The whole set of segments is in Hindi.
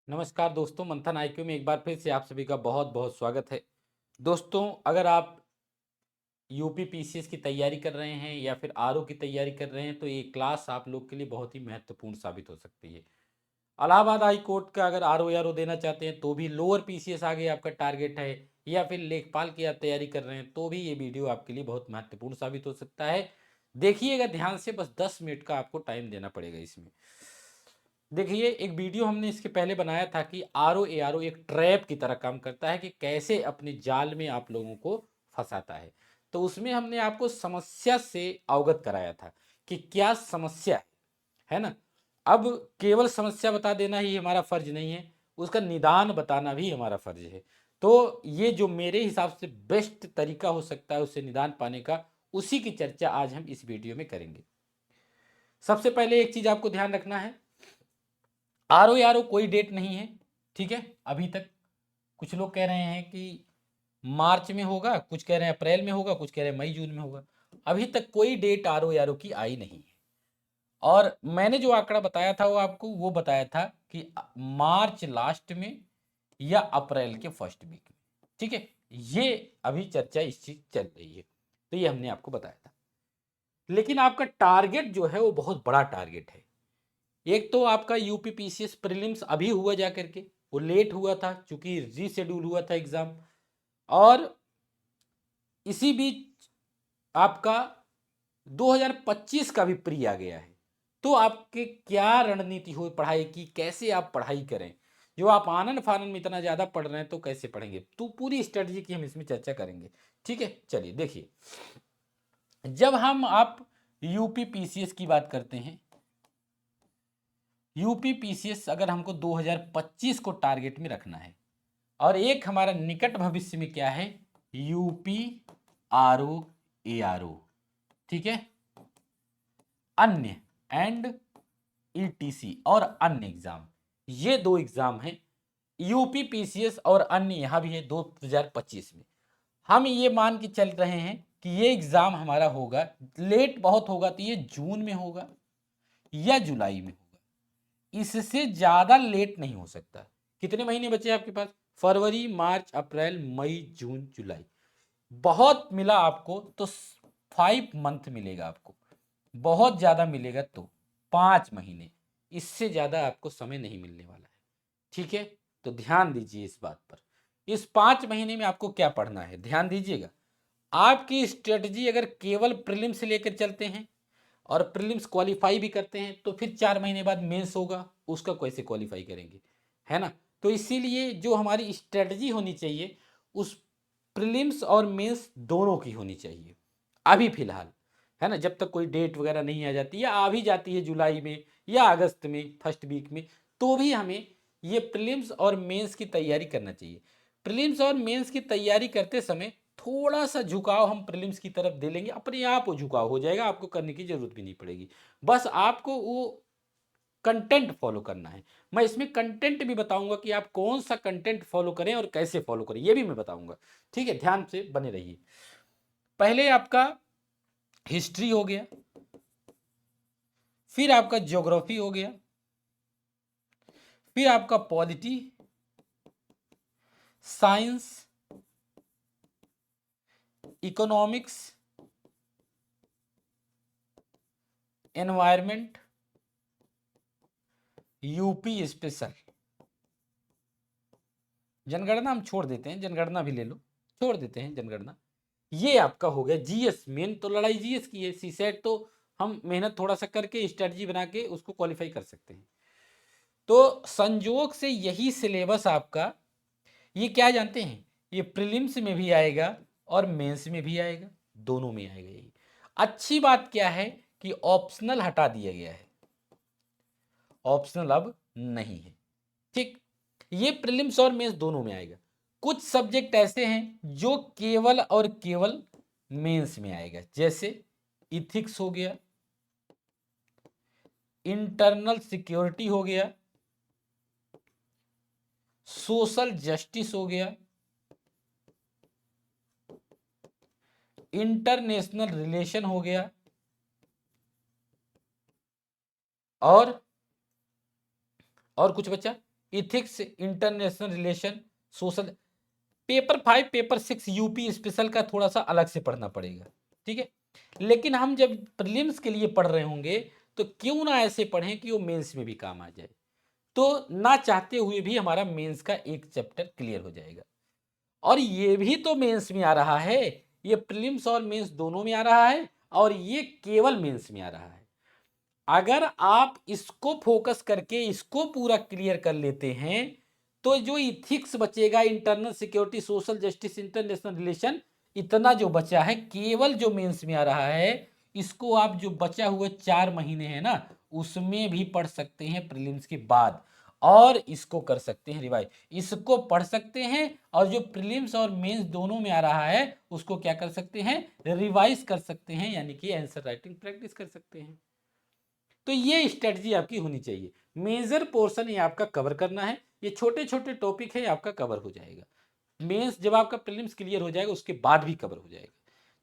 नमस्कार दोस्तों, मंथन आईक्यू में एक बार फिर से आप सभी का बहुत बहुत स्वागत है। दोस्तों, अगर आप यूपी पीसीएस की तैयारी कर रहे हैं या फिर आरओ की तैयारी कर रहे हैं तो ये क्लास आप लोग के लिए बहुत ही महत्वपूर्ण साबित हो सकती है। इलाहाबाद हाई कोर्ट का अगर आरओ आरओ देना चाहते हैं तो भी, लोअर पीसीएस आगे आपका टारगेट है या फिर लेखपाल की आप तैयारी कर रहे हैं तो भी ये वीडियो आपके लिए बहुत महत्वपूर्ण साबित हो सकता है। देखिएगा ध्यान से, बस 10 मिनट का आपको टाइम देना पड़ेगा इसमें। देखिए, एक वीडियो हमने इसके पहले बनाया था कि आरओ ए आर ओ एक ट्रैप की तरह काम करता है कि कैसे अपने जाल में आप लोगों को फंसाता है। तो उसमें हमने आपको समस्या से अवगत कराया था कि क्या समस्या है ना। अब केवल समस्या बता देना ही हमारा फर्ज नहीं है, उसका निदान बताना भी हमारा फर्ज है। तो ये जो मेरे हिसाब से बेस्ट तरीका हो सकता है उससे निदान पाने का, उसी की चर्चा आज हम इस वीडियो में करेंगे। सबसे पहले एक चीज आपको ध्यान रखना है, आरओ कोई डेट नहीं है, ठीक है। अभी तक कुछ लोग कह रहे हैं कि मार्च में होगा, कुछ कह रहे हैं अप्रैल में होगा, कुछ कह रहे हैं मई जून में होगा। अभी तक कोई डेट आरओ की आई नहीं है। और मैंने जो आंकड़ा बताया था वो आपको वो बताया था कि मार्च लास्ट में या अप्रैल के फर्स्ट वीक में, ठीक है। ये अभी चर्चा इस चीज चल रही है, तो ये हमने आपको बताया था। लेकिन आपका टारगेट जो है वो बहुत बड़ा टारगेट है। एक तो आपका यूपी पीसीएस प्रीलिम्स अभी हुआ जा करके, वो लेट हुआ था क्योंकि रीशेड्यूल हुआ था एग्जाम। और इसी बीच आपका 2025 का भी प्री आ गया है। तो आपके क्या रणनीति हो पढ़ाई की, कैसे आप पढ़ाई करें। जो आप आनन फानन में इतना ज़्यादा पढ़ रहे हैं तो कैसे पढ़ेंगे, तो पूरी स्ट्रेटजी की हम इसमें चर्चा करेंगे, ठीक है। चलिए देखिए, जब हम आप यूपी पीसीएस की बात करते हैं, यूपी पीसीएस अगर हमको 2025 को टारगेट में रखना है, और एक हमारा निकट भविष्य में क्या है, UP RO A R O, ठीक है, अन्य एंड ईटीसी और अन्य एग्जाम, ये दो एग्जाम हैं। यूपी पीसीएस और अन्य यहां भी है 2025 में। हम ये मान के चल रहे हैं कि ये एग्जाम हमारा होगा, लेट बहुत होगा तो ये जून में होगा या जुलाई में होगा, इससे ज्यादा लेट नहीं हो सकता। कितने महीने बचे आपके पास, फरवरी मार्च अप्रैल मई जून जुलाई, बहुत मिला आपको तो 5 मंथ मिलेगा आपको, बहुत ज्यादा मिलेगा तो 5 महीने, इससे ज्यादा आपको समय नहीं मिलने वाला है, ठीक है। तो ध्यान दीजिए इस बात पर। इस 5 महीने में आपको क्या पढ़ना है, ध्यान दीजिएगा। आपकी स्ट्रेटजी अगर केवल प्रीलिम्स से लेकर चलते हैं और प्रीलिम्स क्वालिफाई भी करते हैं तो फिर 4 महीने बाद मेंस होगा, उसका कैसे क्वालिफाई करेंगे, है ना। तो इसीलिए जो हमारी स्ट्रेटजी होनी चाहिए, उस प्रीलिम्स और मेंस दोनों की होनी चाहिए अभी फिलहाल, है ना। जब तक कोई डेट वगैरह नहीं आ जाती या आ भी जाती है जुलाई में या अगस्त में फर्स्ट वीक में, तो भी हमें ये प्रीलिम्स और मेंस की तैयारी करना चाहिए। प्रीलिम्स और मेंस की तैयारी करते समय थोड़ा सा झुकाव हम प्रीलिम्स की तरफ दे लेंगे, अपने आप वो झुकाव हो जाएगा, आपको करने की जरूरत भी नहीं पड़ेगी। बस आपको वो कंटेंट फॉलो करना है। मैं इसमें कंटेंट भी बताऊंगा कि आप कौन सा कंटेंट फॉलो करें और कैसे फॉलो करें, ये भी मैं बताऊंगा, ठीक है। ध्यान से बने रहिए। पहले आपका हिस्ट्री हो गया, फिर आपका ज्योग्राफी हो गया, फिर आपका polity, science, economics, environment, UP special. जनगणना हम छोड़ देते हैं, जनगणना भी ले लो, छोड़ देते हैं जनगणना। ये आपका हो गया जीएस। मेन तो लड़ाई जीएस की है, सीसेट तो हम मेहनत थोड़ा सा करके स्ट्रेटजी बना के उसको क्वालिफाई कर सकते हैं। तो संजोग से यही सिलेबस आपका, ये क्या जानते हैं, ये प्रीलिम्स में भी आएगा और मेंस में भी आएगा, दोनों में आएगा। यही अच्छी बात क्या है कि ऑप्शनल हटा दिया गया है, ऑप्शनल अब नहीं है, ठीक। ये प्रीलिम्स और मेंस दोनों में आएगा। कुछ सब्जेक्ट ऐसे हैं जो केवल और केवल मेंस में आएगा, जैसे इथिक्स हो गया, इंटरनल सिक्योरिटी हो गया, सोशल जस्टिस हो गया, इंटरनेशनल रिलेशन हो गया, और कुछ बच्चा, ethics, international relation, social. Paper 5, paper 6 UP special का थोड़ा सा अलग से पढ़ना पड़ेगा, ठीक है। लेकिन हम जब प्रीलिम्स के लिए पढ़ रहे होंगे तो क्यों ना ऐसे पढ़ें कि वो मेंस में भी काम आ जाए, तो ना चाहते हुए भी हमारा मेंस का एक चैप्टर क्लियर हो जाएगा। और ये भी तो मेंस में आ रहा है, ये प्रीलिम्स और मेंस दोनों में आ रहा है, और ये केवल मेंस में आ रहा है। अगर आप इसको फोकस करके इसको पूरा क्लियर कर लेते हैं तो जो इथिक्स बचेगा, internal security, social justice, international relation, इतना जो बचा है केवल जो मेंस में आ रहा है, इसको आप जो बचा हुआ 4 महीने है ना उसमें भी पढ़ सकते हैं प्रीलिम्स के बाद, और इसको कर सकते हैं रिवाइज, इसको पढ़ सकते हैं, और जो प्रीलिम्स और मेंस दोनों में आ रहा है उसको क्या कर सकते हैं, रिवाइज कर सकते हैं, यानी कि आंसर राइटिंग प्रैक्टिस कर सकते हैं। तो ये स्ट्रेटजी आपकी होनी चाहिए। मेजर पोर्शन ये आपका कवर करना है, ये छोटे छोटे टॉपिक है आपका कवर हो जाएगा। मेंस जब आपका प्रीलिम्स क्लियर हो जाएगा उसके बाद भी कवर हो जाएगा।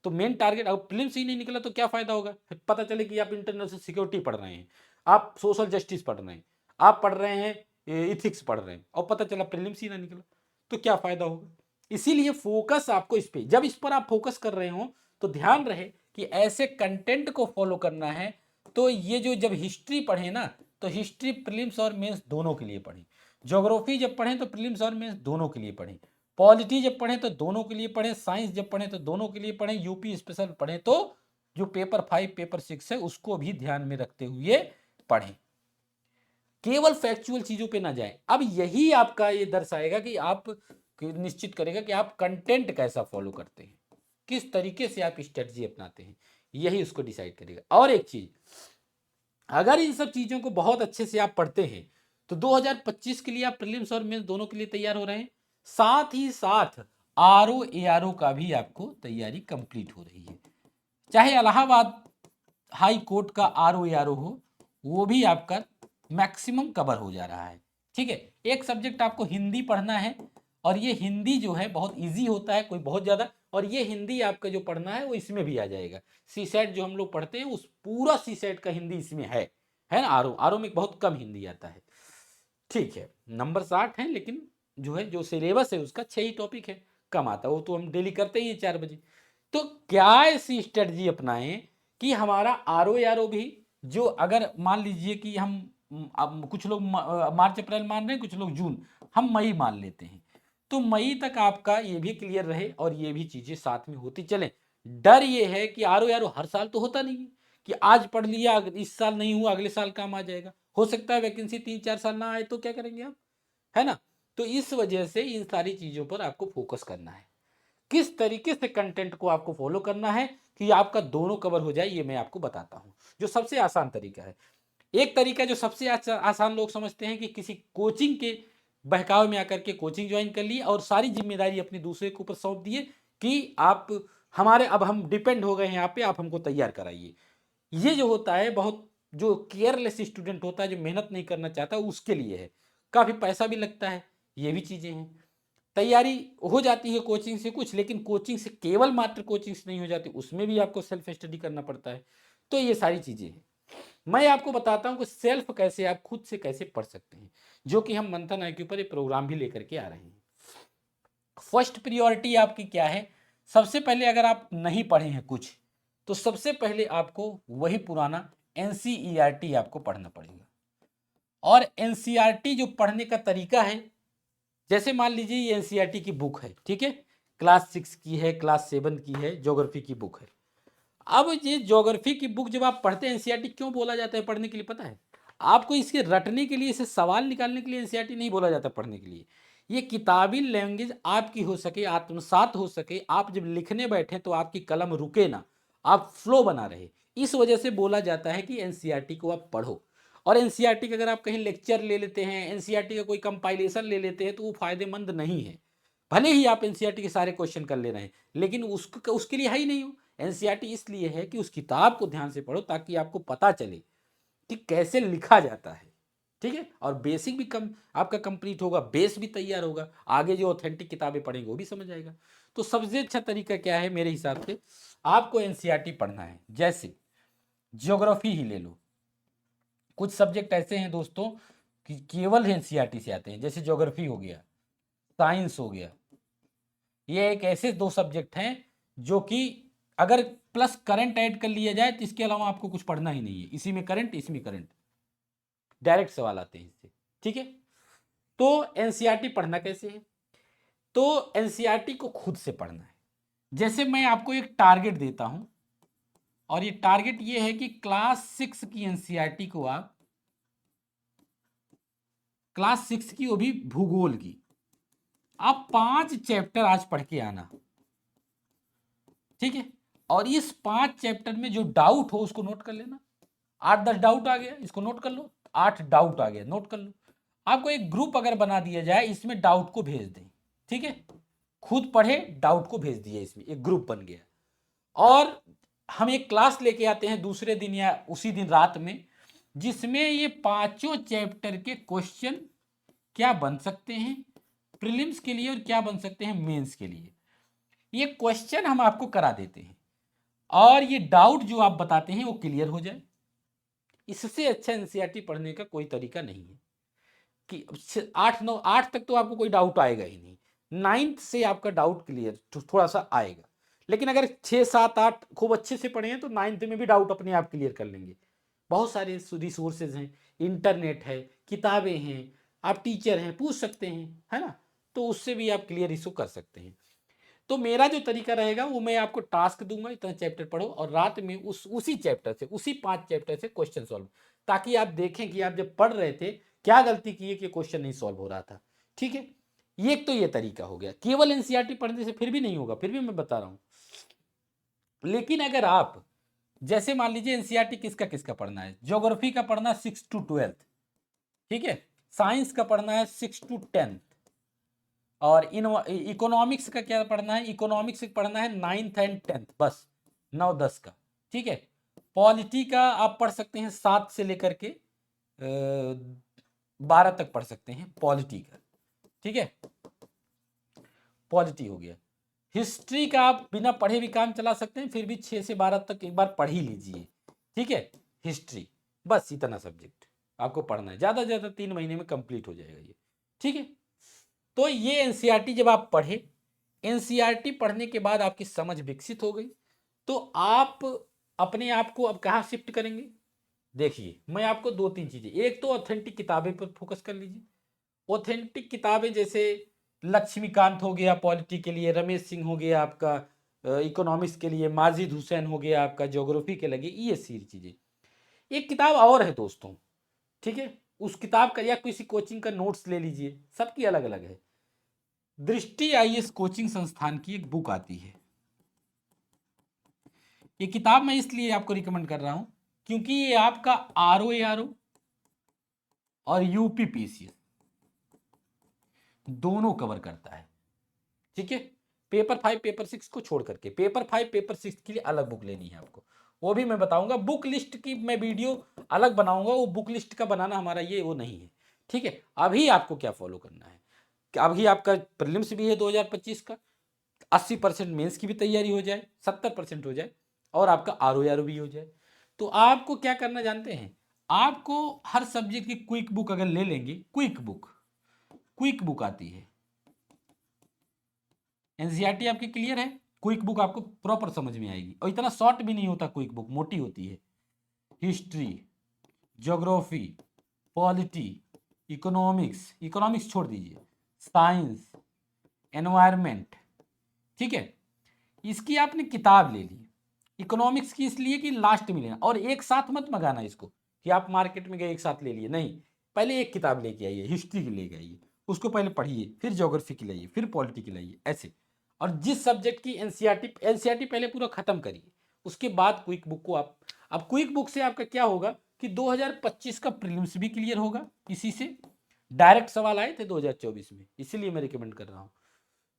तो मेन टारगेट, अगर प्रीलिम्स ही नहीं निकला तो क्या फायदा होगा, पता चले कि आप इंटरनेशनल सिक्योरिटी पढ़ रहे हैं, आप सोशल जस्टिस पढ़ रहे हैं, आप पढ़ रहे हैं इथिक्स पढ़ रहे हैं, और पता चला प्रीलिम्स ही ना निकला, तो क्या फायदा होगा। इसीलिए फोकस आपको इस पे, जब इस पर आप फोकस कर रहे हो तो ध्यान रहे कि ऐसे कंटेंट को फॉलो करना है। तो ये जो जब हिस्ट्री पढ़े ना तो हिस्ट्री प्रीलिम्स और मेंस दोनों के लिए पढ़ें, ज्योग्राफी जब पढ़ें तो प्रीलिम्स और मेंस दोनों के लिए पढ़ें, पॉलिटी जब पढ़ें तो दोनों के लिए पढ़ें, साइंस जब पढ़ें तो दोनों के लिए पढ़ें, यूपी स्पेशल पढ़ें तो जो पेपर 5 पेपर 6 है उसको भी ध्यान में रखते हुए पढ़ें, केवल फैक्चुअल चीजों पे ना जाएं। अब यही आपका ये दर्शाएगा कि आप निश्चित करेगा कि आप कंटेंट कैसा फॉलो करते हैं, किस तरीके से आप स्ट्रेटजी अपनाते हैं, यही उसको डिसाइड करेगा। और एक चीज, अगर इन सब चीजों को बहुत अच्छे से आप पढ़ते हैं तो 2025 के लिए आप प्रीलिम्स और मेंस दोनों के लिए तैयार हो रहे हैं, साथ ही साथ आरओ एआरओ का भी आपको तैयारी कंप्लीट हो रही है। चाहे इलाहाबाद हाई कोर्ट का आरओ एआरओ हो, वो भी आपका मैक्सिमम कवर हो जा रहा है, ठीक है। एक सब्जेक्ट आपको हिंदी पढ़ना है, और ये हिंदी जो है बहुत इजी होता है, कोई बहुत ज़्यादा, और ये हिंदी आपका जो पढ़ना है वो इसमें भी आ जाएगा। सी सेट जो हम लोग पढ़ते हैं उस पूरा सी सेट का हिंदी इसमें है ना। आरओ आरओ में बहुत कम हिंदी आता है, ठीक है। नंबर 60 है, लेकिन जो है जो सिलेबस है उसका 6 ही टॉपिक है, कम आता है, वो तो हम डेली करते ही हैं 4 बजे। तो क्या ऐसी स्ट्रेटजी अपनाएं कि हमारा आरओ आरओ भी, जो अगर मान लीजिए कि हम अब कुछ लोग मार्च अप्रैल मान रहे हैं, कुछ लोग जून, हम मई मान लेते हैं, तो मई तक आपका ये भी क्लियर रहे और ये भी चीजें साथ में होती चले। डर ये है कि आरओ आरओ हर साल तो होता नहीं है कि आज पढ़ लिया इस साल नहीं हुआ अगले साल काम आ जाएगा, हो सकता है वैकेंसी 3-4 साल ना आए तो क्या करेंगे आप, है ना। तो इस वजह से इन सारी चीजों पर आपको फोकस करना है, किस तरीके से कंटेंट को आपको फॉलो करना है कि आपका दोनों कवर हो जाए, ये मैं आपको बताता हूं। जो सबसे आसान तरीका है, एक तरीका जो सबसे आसान लोग समझते हैं कि किसी कोचिंग के बहकावे में आकर के कोचिंग ज्वाइन कर ली और सारी जिम्मेदारी अपनी दूसरे के ऊपर सौंप दिए कि आप हमारे, अब हम डिपेंड हो गए हैं यहाँ पे, आप हमको तैयार कराइए। ये जो होता है बहुत, जो केयरलेस स्टूडेंट होता है, जो मेहनत नहीं करना चाहता, उसके लिए है, काफ़ी पैसा भी लगता है, ये भी चीज़ें हैं। तैयारी हो जाती है कोचिंग से कुछ, लेकिन कोचिंग से केवल मात्र कोचिंग से नहीं हो जाती, उसमें भी आपको सेल्फ स्टडी करना पड़ता है। तो ये सारी चीज़ें हैं, मैं आपको बताता हूँ कि सेल्फ कैसे आप खुद से कैसे पढ़ सकते हैं, जो कि हम मंथन आई के ऊपर एक प्रोग्राम भी लेकर के आ रहे हैं। फर्स्ट प्रियोरिटी आपकी क्या है, सबसे पहले अगर आप नहीं पढ़े हैं कुछ, तो सबसे पहले आपको वही पुराना एनसीईआरटी आपको पढ़ना पड़ेगा। और एनसीईआरटी जो पढ़ने का तरीका है, जैसे मान लीजिए ये एनसीईआरटी की बुक है, ठीक है, क्लास 6 की है, क्लास 7 की है, ज्योग्राफी की बुक है। अब ये ज्योग्राफी की बुक जब आप पढ़ते हैं, एनसीईआरटी क्यों बोला जाता है पढ़ने के लिए, पता है आपको, इसके रटने के लिए, इसे सवाल निकालने के लिए एनसीईआरटी नहीं बोला जाता पढ़ने के लिए। ये किताबी लैंग्वेज आपकी हो सके, आत्मसात हो सके, आप जब लिखने बैठे तो आपकी कलम रुके ना, आप फ्लो बना रहे, इस वजह से बोला जाता है कि एनसीईआरटी को आप पढ़ो। और एनसीईआरटी का अगर आप कहीं लेक्चर ले लेते हैं, एनसीईआरटी का कोई कंपाइलेशन ले लेते हैं, तो वो फायदेमंद नहीं है। भले ही आप एनसीईआरटी के सारे क्वेश्चन कर ले रहे हैं, लेकिन उसके लिए है ही नहीं हो। एनसीईआरटी इसलिए है कि उस किताब को ध्यान से पढ़ो ताकि आपको पता चले कि कैसे लिखा जाता है, ठीक है। और बेसिक भी कम आपका कंप्लीट होगा, बेस भी तैयार होगा, आगे जो ऑथेंटिक किताबें पढ़ेंगे वो भी समझ आएगा। तो सबसे अच्छा तरीका क्या है मेरे हिसाब से, आपको एनसीईआरटी पढ़ना है। जैसे ज्योग्राफी ही ले लो, कुछ सब्जेक्ट ऐसे हैं दोस्तों कि केवल एनसीईआरटी से आते हैं, जैसे ज्योग्राफी हो गया, साइंस हो गया। ये एक ऐसे 2 सब्जेक्ट हैं जो कि अगर प्लस करंट ऐड कर लिया जाए तो इसके अलावा आपको कुछ पढ़ना ही नहीं है। इसी में करंट, इसमें करंट, डायरेक्ट सवाल आते हैं इससे। ठीक है, तो एनसीईआरटी पढ़ना कैसे है? तो एनसीईआरटी को खुद से पढ़ना है। जैसे मैं आपको एक टारगेट देता हूं, और ये टारगेट ये है कि क्लास 6 की एनसीईआरटी को आप, क्लास 6 की, वो भी भूगोल की, आप 5 चैप्टर आज पढ़ के आना। ठीक है, और इस 5 चैप्टर में जो डाउट हो उसको नोट कर लेना। 8-10 डाउट आ गया, इसको नोट कर लो। 8 डाउट आ गया, नोट कर लो। आपको एक ग्रुप अगर बना दिया जाए, इसमें डाउट को भेज दें। ठीक है, खुद पढ़े, डाउट को भेज दिया, इसमें एक ग्रुप बन गया। और हम एक क्लास लेके आते हैं दूसरे दिन या उसी दिन रात में, जिसमें ये 5 चैप्टर के क्वेश्चन क्या बन सकते हैं प्रीलिम्स के लिए और क्या बन सकते हैं मेंस के लिए, ये क्वेश्चन हम आपको करा देते हैं। और ये डाउट जो आप बताते हैं वो क्लियर हो जाए। इससे अच्छा एनसीईआरटी पढ़ने का कोई तरीका नहीं है कि 8 तक तो आपको कोई डाउट आएगा ही नहीं, 9th से आपका डाउट क्लियर थोड़ा सा आएगा। लेकिन अगर 6, 7, 8 खूब अच्छे से पढ़े हैं तो 9th में भी डाउट अपने आप क्लियर कर लेंगे। बहुत सारे रिसोर्सेज हैं, इंटरनेट है, किताबें हैं, आप टीचर हैं, पूछ सकते हैं, है ना, तो उससे भी आप क्लियर इशू कर सकते हैं। तो मेरा जो तरीका रहेगा वो मैं आपको टास्क दूंगा, इतना चैप्टर पढ़ो और रात में उसी चैप्टर से, उसी 5 चैप्टर से क्वेश्चन सॉल्व, ताकि आप देखें कि आप जब पढ़ रहे थे क्या गलती की है कि क्वेश्चन नहीं सॉल्व हो रहा था। ठीक है, ये तो ये तरीका हो गया। केवल एनसीईआरटी पढ़ने से फिर भी नहीं होगा, फिर भी मैं बता रहा हूं। लेकिन अगर आप, जैसे मान लीजिए एनसीईआरटी किसका किसका पढ़ना है, ज्योग्राफी का पढ़ना 6 to 12, ठीक है, साइंस का पढ़ना है 6 to 10, और इकोनॉमिक्स का क्या पढ़ना है, इकोनॉमिक्स पढ़ना है 9th and 10th, बस 9-10 का। ठीक है, पॉलिटी का आप पढ़ सकते हैं 7 से लेकर के 12 तक पढ़ सकते हैं पॉलिटी का। ठीक है, पॉलिटी हो गया। हिस्ट्री का आप बिना पढ़े भी काम चला सकते हैं, फिर भी 6 से 12 तक एक बार पढ़ ही लीजिए। ठीक है, हिस्ट्री, बस इतना सब्जेक्ट आपको पढ़ना है, ज़्यादा से ज़्यादा 3 महीने में कंप्लीट हो जाएगा ये। ठीक है, तो ये एनसीईआरटी जब आप पढ़े, एनसीईआरटी पढ़ने के बाद आपकी समझ विकसित हो गई, तो आप अपने आप को अब कहाँ शिफ्ट करेंगे? देखिए, मैं आपको 2-3 चीज़ें, एक तो ऑथेंटिक किताबें पर फोकस कर लीजिए। ऑथेंटिक किताबें जैसे लक्ष्मीकांत हो गया पॉलिटी के लिए, रमेश सिंह हो गया आपका इकोनॉमिक्स के लिए, माजिद हुसैन हो गया आपका ज्योग्राफी के लगे, ये सारी चीज़ें। एक किताब और है दोस्तों, ठीक है, उस किताब का या किसी कोचिंग का नोट्स ले लीजिए, सबकी अलग अलग है। दृष्टि आईएएस कोचिंग संस्थान की एक बुक आती है। ये किताब मैं इसलिए आपको रिकमेंड कर रहा हूं क्योंकि ये आपका आरओ और यूपीपीसीएस दोनों कवर करता है। ठीक है, पेपर 5 पेपर 6 को छोड़ करके, पेपर 5 पेपर 6 के लिए अलग बुक लेनी है आपको, वो भी मैं बताऊंगा। बुक लिस्ट की मैं वीडियो अलग बनाऊंगा, वो बुक लिस्ट का बनाना हमारा ये वो नहीं है। ठीक है, अभी आपको क्या फॉलो करना है, अभी आपका प्रीलिम्स भी है 2025 का, 80% मेंस की भी तैयारी हो जाए, 70% हो जाए, और आपका आरओ भी हो जाए। तो आपको क्या करना जानते हैं, आपको हर सब्जेक्ट की क्विक बुक अगर ले लेंगे, क्विक बुक आती है, एनसीईआरटी आपकी क्लियर है, क्विक बुक आपको प्रॉपर समझ में आएगी, और इतना शॉर्ट भी नहीं होता, क्विक बुक मोटी होती है। हिस्ट्री, ज्योग्राफी, पॉलिटी, इकोनॉमिक्स छोड़ दीजिए, साइंस, एनवायरमेंट, ठीक है, इसकी आपने किताब ले ली। इकोनॉमिक्स की इसलिए कि लास्ट में लेना, और एक साथ मत मंगाना इसको कि आप मार्केट में गए एक साथ ले लिए, नहीं, पहले एक किताब लेके आइए, हिस्ट्री की लेके आइए, उसको पहले पढ़िए, फिर ज्योग्राफी की लाइए, फिर पॉलिटी की लाइए, ऐसे। और जिस सब्जेक्ट की एनसीईआरटी पहले पूरा खत्म करिए, उसके बाद क्विक बुक को आप, अब क्विक बुक से आपका क्या होगा कि 2025 का प्रीलिम्स भी क्लियर होगा, इसी से डायरेक्ट सवाल आए थे 2024 में, इसीलिए मैं रिकमेंड कर रहा हूँ।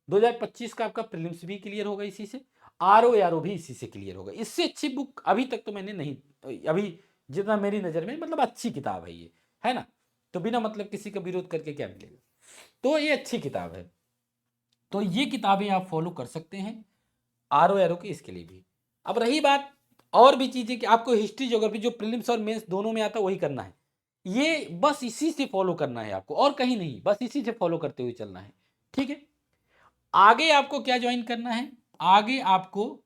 2025 का आपका प्रीलिम्स भी क्लियर होगा इसी से, आरओ भी इसी से क्लियर होगा। इससे अच्छी बुक अभी तक तो मैंने नहीं, अभी जितना मेरी नज़र में, मतलब अच्छी किताब है ये, है ना, तो बिना मतलब किसी का विरोध करके क्या मिलेगा, तो ये अच्छी किताब है। तो ये किताबें आप फॉलो कर सकते हैं, आरओ की इसके लिए भी। अब रही बात और भी चीज़ें कि आपको हिस्ट्री ज्योग्राफी जो प्रीलिम्स और मेंस दोनों में आता है वही करना है, ये बस इसी से फॉलो करना है आपको, और कहीं नहीं, बस इसी से फॉलो करते हुए चलना है। ठीक है, आगे आपको क्या ज्वाइन करना है, आगे आपको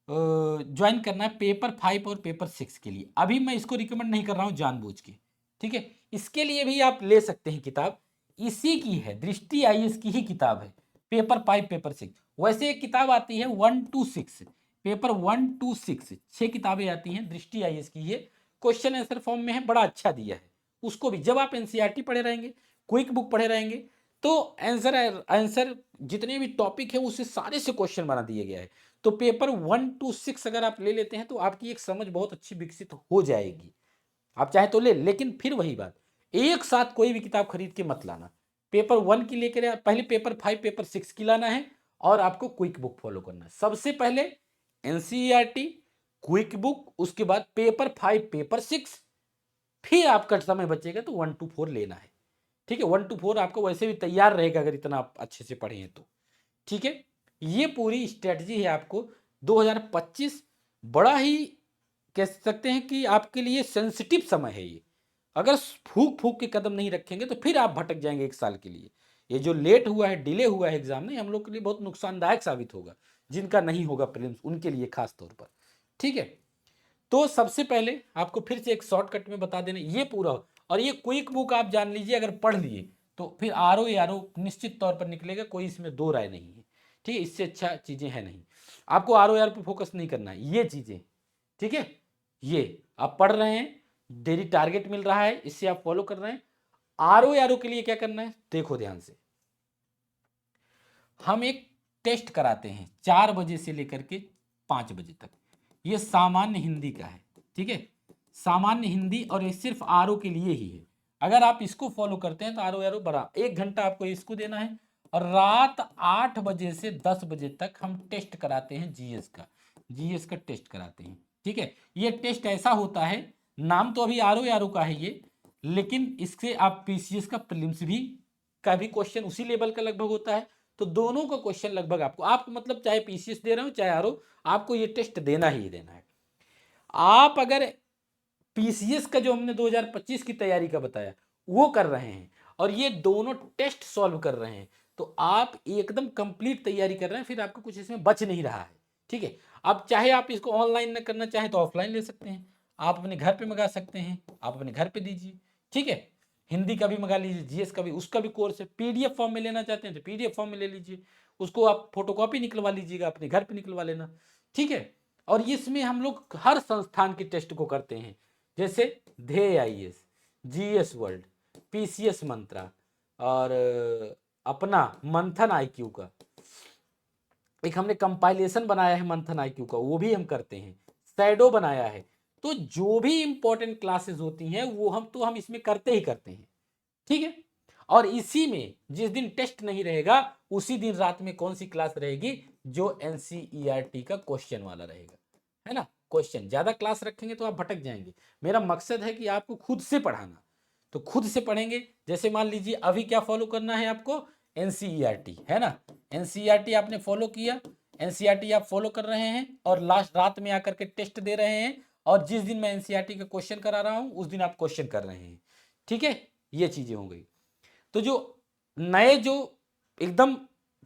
ज्वाइन करना है पेपर 5 और पेपर 6 के लिए। अभी मैं इसको रिकमेंड नहीं कर रहा हूं जानबूझ के, ठीक है। इसके लिए भी आप ले सकते हैं किताब, इसी की है, दृष्टि आईएएस की ही किताब है, पेपर 5 पेपर 6। वैसे एक किताब आती है 1 to 6, पेपर 1 to 6 6 किताबें आती हैं, दृष्टि आईएएस की, ये क्वेश्चन आंसर फॉर्म में है, बड़ा अच्छा दिया है। उसको भी जब आप एनसीईआरटी पढ़े रहेंगे, क्विक बुक पढ़े रहेंगे, तो आंसर आंसर जितने भी टॉपिक है उससे सारे से क्वेश्चन बना दिए गया है। तो पेपर 1 to 6 अगर आप ले लेते हैं तो आपकी एक समझ बहुत अच्छी विकसित हो जाएगी। आप चाहे तो ले, लेकिन फिर वही बात, एक साथ कोई भी किताब खरीद के मत लाना। पेपर 1 की लेकर पहले पेपर 5 पेपर 6 की लाना है, और आपको क्विक बुक फॉलो करना है। सबसे पहले एनसीईआरटी, क्विक बुक, उसके बाद पेपर 5 पेपर 6, फिर आपका समय बचेगा तो 1 to 4 लेना है। ठीक है, 1 to 4 आपको वैसे भी तैयार रहेगा अगर इतना आप अच्छे से पढ़े हैं तो। ठीक है, ये पूरी स्ट्रेटजी है आपको 2025, बड़ा ही कह सकते हैं कि आपके लिए सेंसिटिव समय है ये। अगर फूक फूक के कदम नहीं रखेंगे तो फिर आप भटक जाएंगे एक साल के लिए। ये जो लेट हुआ है, डिले हुआ है एग्जाम में, हम लोग के लिए बहुत नुकसानदायक साबित होगा, जिनका नहीं होगा प्रीलिम्स उनके लिए खास तौर पर। ठीक है, तो सबसे पहले आपको फिर से एक शॉर्टकट में बता देना ये पूरा, और ये क्विक बुक आप जान लीजिए, अगर पढ़ लिए तो फिर आरओ निश्चित तौर पर निकलेगा, कोई इसमें दो राय नहीं है। ठीक है, इससे अच्छा चीजें हैं नहीं, आपको आरओ पे फोकस नहीं करना है, ये चीजें। ठीक है, ये आप पढ़ रहे हैं, डेली टारगेट मिल रहा है, इससे आप फॉलो कर रहे हैं। आरओ के लिए क्या करना है देखो ध्यान से, हम एक टेस्ट कराते हैं 4 बजे से लेकर के 5 बजे तक, ये सामान्य हिंदी का है। ठीक है, सामान्य हिंदी, और ये सिर्फ आरओ के लिए ही है। अगर आप इसको फॉलो करते हैं तो आरओ बड़ा 1 घंटा आपको इसको देना है, और रात 8 बजे से 10 बजे तक हम टेस्ट कराते हैं जीएस का टेस्ट कराते हैं। ठीक है, ये टेस्ट ऐसा होता है, नाम तो अभी आरओ का है ये, लेकिन इससे आप पीसीएस का प्रीलिम्स भी क्वेश्चन उसी लेवल का लगभग होता है। तो दोनों का क्वेश्चन लगभग आप मतलब चाहे पीसीएस दे रहे हो चाहे आरओ, आपको ये टेस्ट देना ही देना है। आप अगर पीसीएस का जो हमने 2025 की तैयारी का बताया वो कर रहे हैं, और ये दोनों टेस्ट सॉल्व कर रहे हैं, तो आप एकदम कंप्लीट तैयारी कर रहे हैं, फिर आपको कुछ इसमें बच नहीं रहा है। ठीक है, अब चाहे आप इसको ऑनलाइन न करना चाहे तो ऑफलाइन ले सकते हैं, आप अपने घर पे मंगा सकते हैं, आप अपने घर पे दीजिए। ठीक है, हिंदी का भी मंगा लीजिए, जीएस का भी, उसका भी कोर्स है, पीडीएफ फॉर्म में लेना चाहते हैं तो पीडीएफ फॉर्म में ले लीजिए, उसको आप फोटोकॉपी निकलवा लीजिएगा, अपने घर पे निकलवा लेना। ठीक है, और इसमें हम लोग हर संस्थान के टेस्ट को करते हैं, जैसे ध्येय आईएएस, जीएस वर्ल्ड, पीसीएस मंत्रा, और अपना मंथन आईक्यू का एक हमने कंपाइलेशन बनाया है मंथन आईक्यू का, वो भी हम करते हैं, शैडो बनाया है। तो जो भी इंपॉर्टेंट क्लासेस होती हैं वो हम इसमें करते ही करते हैं। ठीक है, और इसी में जिस दिन टेस्ट नहीं रहेगा उसी दिन रात में कौन सी क्लास रहेगी, जो एनसीईआरटी का क्वेश्चन वाला रहेगा, है ना। क्वेश्चन ज्यादा क्लास रखेंगे तो आप भटक जाएंगे, मेरा मकसद है कि आपको खुद से पढ़ाना, तो खुद से पढ़ेंगे। जैसे मान लीजिए अभी क्या फॉलो करना है आपको, एनसीईआरटी, है ना, एनसीईआरटी आपने फॉलो किया, एनसीईआरटी आप फॉलो कर रहे हैं, और लास्ट रात में आकर के टेस्ट दे रहे हैं, और जिस दिन मैं एनसीईआरटी का क्वेश्चन करा रहा हूं उस दिन आप क्वेश्चन कर रहे हैं। ठीक है, ये चीजें हो गई। तो जो नए जो एकदम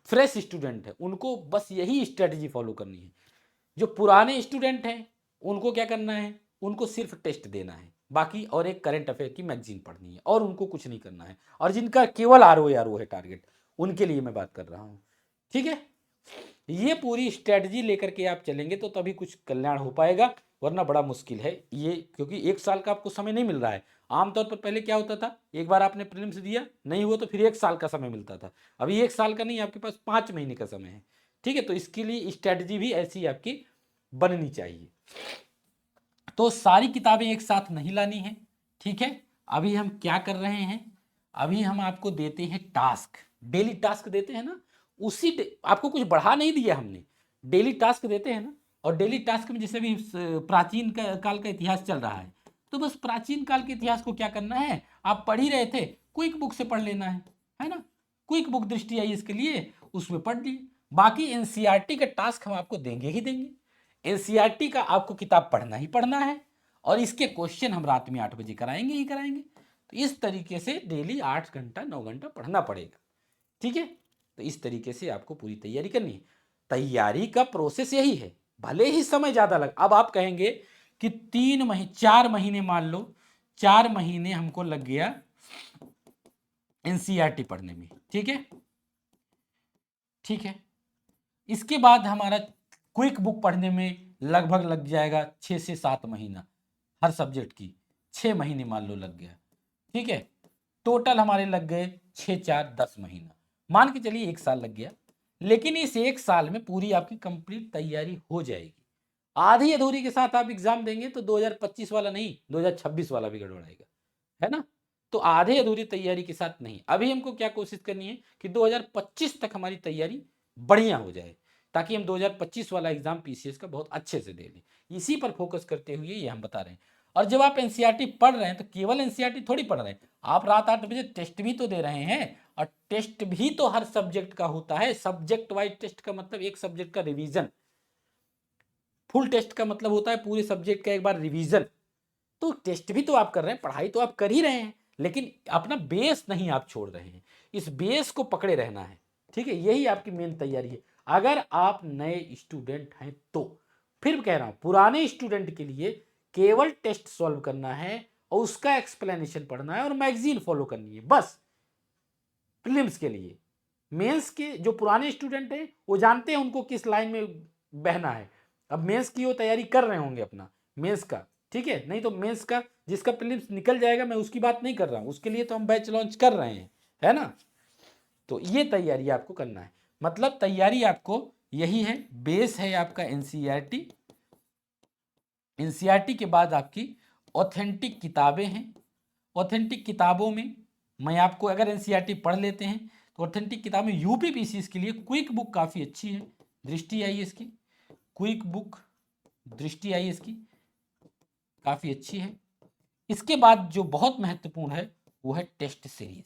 फ्रेश स्टूडेंट है उनको बस यही स्ट्रेटजी फॉलो करनी है। जो पुराने स्टूडेंट हैं उनको क्या करना है, उनको सिर्फ टेस्ट देना है, बाकी और एक करंट अफेयर की मैगजीन पढ़नी है, और उनको कुछ नहीं करना है। और जिनका केवल आरओ है टारगेट, उनके लिए मैं बात कर रहा हूँ। ठीक है, ये पूरी स्ट्रेटजी लेकर के आप चलेंगे तो तभी कुछ कल्याण हो पाएगा, वरना बड़ा मुश्किल है ये, क्योंकि एक साल का आपको समय नहीं मिल रहा है। आमतौर पर पहले क्या होता था, एक बार आपने प्रीलिम्स दिया नहीं हुआ तो फिर 1 साल का समय मिलता था, अभी 1 साल का नहीं, आपके पास 5 महीने का समय है। ठीक है, तो इसके लिए स्ट्रेटजी भी ऐसी आपकी बननी चाहिए। तो सारी किताबें एक साथ नहीं लानी है। ठीक है, अभी हम क्या कर रहे हैं, अभी हम आपको देते हैं टास्क, डेली टास्क देते हैं ना, आपको कुछ बढ़ा नहीं दिया हमने, डेली टास्क देते हैं ना। और डेली टास्क में जैसे भी प्राचीन काल का इतिहास चल रहा है, तो बस प्राचीन काल के इतिहास को क्या करना है, आप पढ़ ही रहे थे, क्विक बुक से पढ़ लेना है ना। क्विक बुक दृष्टि आई इसके लिए, उसमें पढ़ लिए। बाकी एनसीईआरटी का टास्क हम आपको देंगे ही देंगे, एनसीईआरटी का आपको किताब पढ़ना ही पढ़ना है, और इसके क्वेश्चन हम रात में 8 बजे कराएंगे ही कराएंगे। तो इस तरीके से डेली 8 घंटा 9 घंटा पढ़ना पड़ेगा, ठीक है। तो इस तरीके से आपको पूरी तैयारी करनी है। तैयारी का प्रोसेस यही है, भले ही समय ज़्यादा लग, अब आप कहेंगे कि 4 महीने मान लो, 4 महीने हमको लग गया एनसीईआरटी पढ़ने में, ठीक है, ठीक है। इसके बाद हमारा क्विक बुक पढ़ने में लगभग लग जाएगा 6 से 7 महीना, हर सब्जेक्ट की 6 महीने मान लो लग गया, ठीक है। टोटल हमारे लग गए 6 4 10 महीना, मान के चलिए 1 साल लग गया। लेकिन इस 1 साल में पूरी आपकी कंप्लीट तैयारी हो जाएगी। आधी अधूरी के साथ आप एग्जाम देंगे तो 2025 वाला नहीं, 2026 वाला भी गड़बड़ाएगा, है ना। तो आधे अधूरी तैयारी के साथ नहीं, अभी हमको क्या कोशिश करनी है कि 2025 तक हमारी तैयारी बढ़िया हो जाए, ताकि हम 2025 वाला एग्जाम पीसीएस का बहुत अच्छे से दे लें। इसी पर फोकस करते हुए ये हम बता रहे हैं। और जब आप एनसीईआरटी पढ़ रहे हैं तो केवल एनसीईआरटी थोड़ी पढ़ रहे हैं, आप रात 8 बजे टेस्ट भी तो दे रहे हैं, और टेस्ट भी तो हर सब्जेक्ट का होता है। सब्जेक्ट वाइज टेस्ट का मतलब एक सब्जेक्ट का रिवीजन, फुल टेस्ट का मतलब होता है पूरे सब्जेक्ट का एक बार रिवीजन। तो टेस्ट भी तो आप कर रहे हैं, पढ़ाई तो आप कर ही रहे हैं, लेकिन अपना बेस नहीं आप छोड़ रहे हैं, इस बेस को पकड़े रहना है, ठीक है। यही आपकी मेन तैयारी है। अगर आप नए स्टूडेंट हैं तो फिर कह रहा हूं, पुराने स्टूडेंट के लिए केवल टेस्ट सॉल्व करना है और उसका एक्सप्लेनेशन पढ़ना है और मैगजीन फॉलो करनी है बस। प्रीलिम्स के लिए, मेंस के जो पुराने स्टूडेंट हैं वो जानते हैं उनको किस लाइन में बहना है। अब मेंस की वो तैयारी कर रहे होंगे अपना मेंस का, ठीक है। नहीं तो मेंस का जिसका प्रीलिम्स निकल जाएगा, मैं उसकी बात नहीं कर रहा हूँ, उसके लिए तो हम बैच लॉन्च कर रहे हैं, है ना। तो ये तैयारी आपको करना है, मतलब तैयारी आपको यही है, बेस है आपका एनसीईआरटी। एनसीईआरटी के बाद आपकी ऑथेंटिक किताबें हैं। ऑथेंटिक किताबों में मैं आपको, अगर एनसीईआरटी पढ़ लेते हैं तो ऑथेंटिक किताब में यूपी पीसीएस के लिए क्विक बुक काफ़ी अच्छी है, दृष्टि आईएएस की क्विक बुक, दृष्टि आईएएस की काफ़ी अच्छी है। इसके बाद जो बहुत महत्वपूर्ण है वो है टेस्ट सीरीज।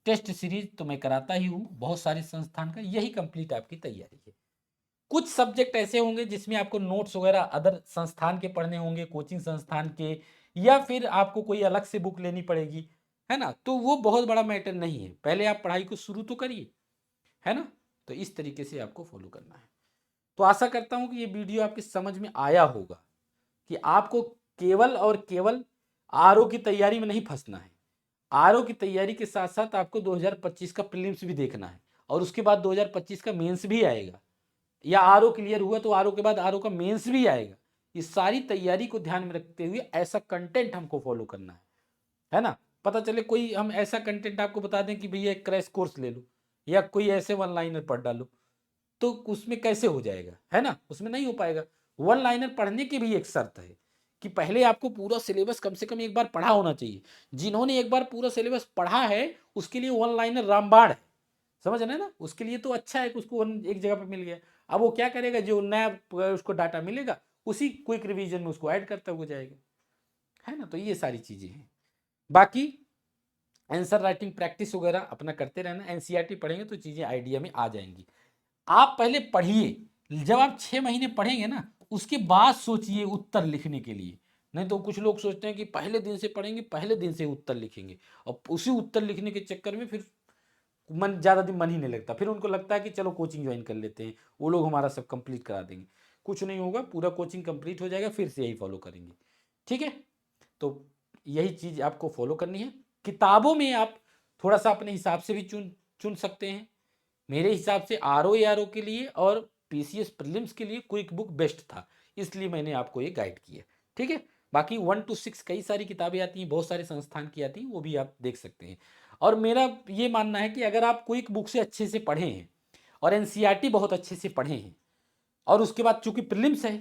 टेस्ट सीरीज तो मैं कराता ही हूँ बहुत सारे संस्थान का, यही कंप्लीट आपकी तैयारी है। कुछ सब्जेक्ट ऐसे होंगे जिसमें आपको नोट्स वगैरह अदर संस्थान के पढ़ने होंगे, कोचिंग संस्थान के, या फिर आपको कोई अलग से बुक लेनी पड़ेगी, है ना। तो वो बहुत बड़ा मैटर नहीं है, पहले आप पढ़ाई को शुरू तो करिए, है ना। तो इस तरीके से आपको फॉलो करना है। तो आशा करता हूँ कि ये वीडियो आपकी समझ में आया होगा कि आपको केवल और केवल आरओ की तैयारी में नहीं फंसना है। आरओ की तैयारी के साथ साथ आपको 2025 का प्रीलिम्स भी देखना है, और उसके बाद 2025 का मेंस भी आएगा, या आरओ क्लियर हुआ तो आरओ के बाद आरओ का मेंस भी आएगा। इस सारी तैयारी को ध्यान में रखते हुए ऐसा कंटेंट हमको फॉलो करना है ना। पता चले कोई हम ऐसा कंटेंट आपको बता दें कि भैया एक क्रैश कोर्स ले लो, या कोई ऐसे वन लाइनर पढ़ डालो, तो उसमें कैसे हो जाएगा, है ना, उसमें नहीं हो पाएगा। वन लाइनर पढ़ने की भी एक शर्त है कि पहले आपको पूरा सिलेबस कम से कम एक बार पढ़ा होना चाहिए। जिन्होंने एक बार पूरा सिलेबस पढ़ा है उसके लिए वन लाइनर रामबाण है, समझ रहे हैं ना। उसके लिए तो अच्छा है कि उसको एक जगह पर मिल गया। अब वो क्या करेगा, जो नया उसको डाटा मिलेगा उसी क्विक रिवीजन में उसको ऐड करता हुआ जाएगा, है ना। तो ये सारी चीजें हैं। बाकी आंसर राइटिंग प्रैक्टिस वगैरह अपना करते रहना, एनसीईआरटी पढ़ेंगे तो चीजें आइडिया में आ जाएंगी। आप पहले पढ़िए, जब आप 6 महीने पढ़ेंगे ना उसके बाद सोचिए उत्तर लिखने के लिए। नहीं तो कुछ लोग सोचते हैं कि पहले दिन से पढ़ेंगे, पहले दिन से उत्तर लिखेंगे, और उसी उत्तर लिखने के चक्कर में फिर मन ज़्यादा दिन मन ही नहीं लगता, फिर उनको लगता है कि चलो कोचिंग ज्वाइन कर लेते हैं, वो लोग हमारा सब कंप्लीट करा देंगे। कुछ नहीं होगा, पूरा कोचिंग कंप्लीट हो जाएगा, फिर से यही फॉलो करेंगे, ठीक है। तो यही चीज़ आपको फॉलो करनी है। किताबों में आप थोड़ा सा अपने हिसाब से भी चुन चुन सकते हैं। मेरे हिसाब से आरओ के लिए और पीसीएस प्रीलिम्स के लिए क्विक बुक बेस्ट था, इसलिए मैंने आपको ये गाइड किया, ठीक है। बाकी 1 to 6 कई सारी किताबें आती हैं, बहुत सारे संस्थान की आती हैं, वो भी आप देख सकते हैं। और मेरा ये मानना है कि अगर आप क्विक बुक से अच्छे से पढ़े हैं और एनसीईआरटी बहुत अच्छे से पढ़े हैं, और उसके बाद चूंकि प्रीलिम्स है,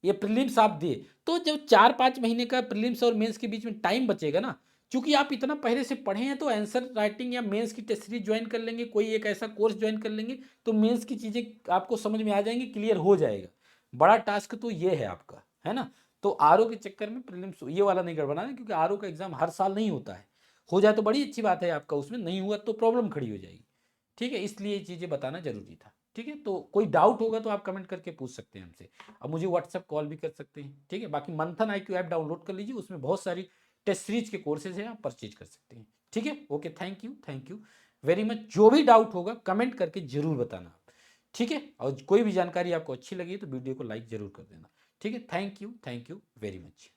ये प्रीलिम्स आप दिए, तो जब 4-5 महीने का प्रीलिम्स और मेंस के बीच में टाइम बचेगा ना, चूंकि आप इतना पहले से पढ़े हैं, तो आंसर राइटिंग या मेंस की टेस्ट सीरीज ज्वाइन कर लेंगे, कोई एक ऐसा कोर्स ज्वाइन कर लेंगे, तो मेंस की चीज़ें आपको समझ में आ जाएंगी, क्लियर हो जाएगा। बड़ा टास्क तो ये है आपका, है ना। तो आरओ के चक्कर में प्रीलिम्स ये वाला नहीं गड़बड़ाना, क्योंकि आरओ का एग्जाम हर साल नहीं होता है। हो जाए तो बड़ी अच्छी बात है आपका, उसमें नहीं हुआ तो प्रॉब्लम खड़ी हो जाएगी, ठीक है। इसलिए ये चीज़ें बताना जरूरी था, ठीक है। तो कोई डाउट होगा तो आप कमेंट करके पूछ सकते हैं हमसे, अब मुझे व्हाट्सएप कॉल भी कर सकते हैं, ठीक है। बाकी मंथन IQ ऐप डाउनलोड कर लीजिए, उसमें बहुत सारी टेस्ट सीरीज के कोर्सेज हैं, आप परचेज कर सकते हैं। ठीक है, okay, thank you very much. जो भी डाउट होगा कमेंट करके जरूर बताना आप। ठीक है, और कोई भी जानकारी आपको अच्छी लगी तो वीडियो को लाइक जरूर कर देना। ठीक है, थैंक यू वेरी मच।